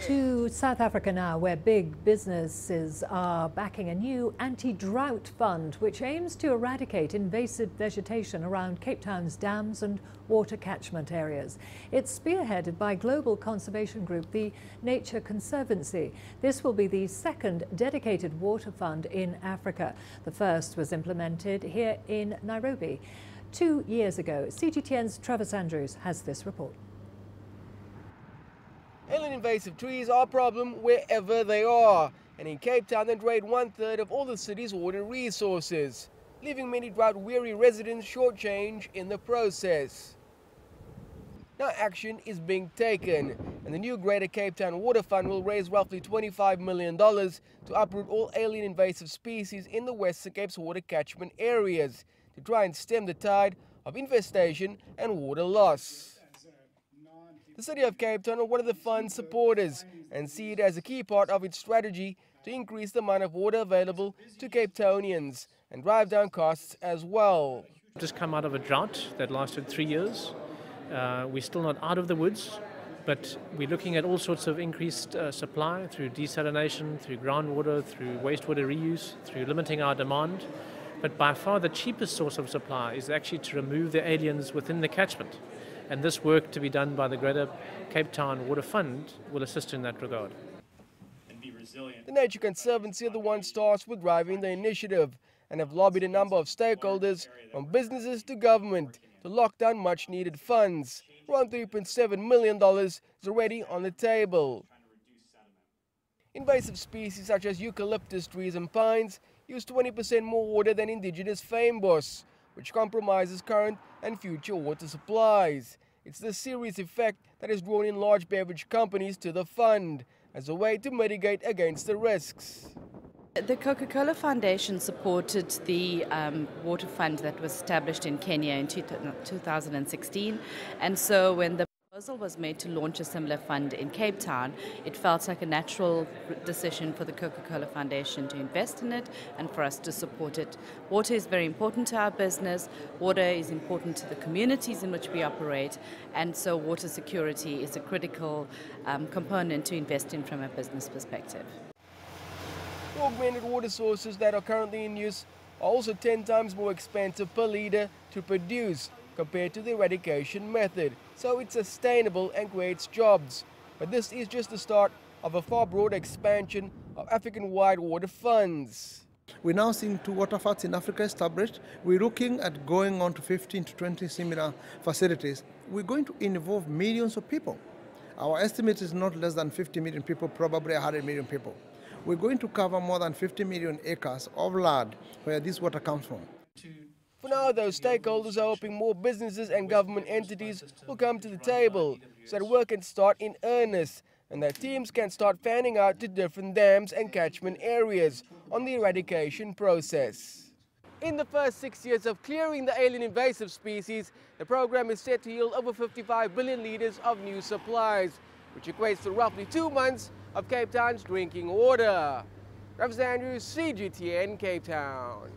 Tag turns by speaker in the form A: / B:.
A: To South Africa now, where big businesses are backing a new anti-drought fund, which aims to eradicate invasive vegetation around Cape Town's dams and water catchment areas. It's spearheaded by global conservation group, the Nature Conservancy. This will be the second dedicated water fund in Africa. The first was implemented here in Nairobi 2 years ago. CGTN's Travers has this report.
B: Alien invasive trees are a problem wherever they are, and in Cape Town they drain 1/3 of all the city's water resources, leaving many drought-weary residents shortchanged in the process. Now action is being taken, and the new Greater Cape Town Water Fund will raise roughly $25 million to uproot all alien invasive species in the Western Cape's water catchment areas to try and stem the tide of infestation and water loss. The City of Cape Town are one of the fund's supporters and see it as a key part of its strategy to increase the amount of water available to Cape Townians and drive down costs as well.
C: We've just come out of a drought that lasted 3 years. We're still not out of the woods, but we're looking at all sorts of increased supply through desalination, through groundwater, through wastewater reuse, through limiting our demand. But by far the cheapest source of supply is actually to remove the aliens within the catchment. And this work to be done by the Greater Cape Town Water Fund will assist in that regard.
B: The Nature Conservancy are the ones tasked with driving the initiative and have lobbied a number of stakeholders, from businesses to government, to lock down much needed funds. Around $3.7 million is already on the table. Invasive species such as eucalyptus trees and pines use 20% more water than indigenous fynbos, which compromises current and future water supplies. It's the series effect that has drawn in large beverage companies to the fund as a way to mitigate against the risks.
D: The Coca-Cola Foundation supported the water fund that was established in Kenya in 2016, and so when the proposal was made to launch a similar fund in Cape Town, it felt like a natural decision for the Coca-Cola Foundation to invest in it and for us to support it. Water is very important to our business, water is important to the communities in which we operate, and so water security is a critical component to invest in from a business perspective.
B: The augmented water sources that are currently in use are also 10 times more expensive per litre to produce compared to the eradication method, so it's sustainable and creates jobs. But this is just the start of a far broader expansion of African-wide water funds.
E: We're now seeing 2 water funds in Africa established. We're looking at going on to 15 to 20 similar facilities. We're going to involve millions of people. Our estimate is not less than 50 million people, probably 100 million people. We're going to cover more than 50 million acres of land where this water comes from.
B: For now, those stakeholders are hoping more businesses and government entities will come to the table so that work can start in earnest and that teams can start fanning out to different dams and catchment areas on the eradication process. In the first 6 years of clearing the alien invasive species, the program is set to yield over 55 billion litres of new supplies, which equates to roughly 2 months of Cape Town's drinking water. Travers, CGTN, Cape Town.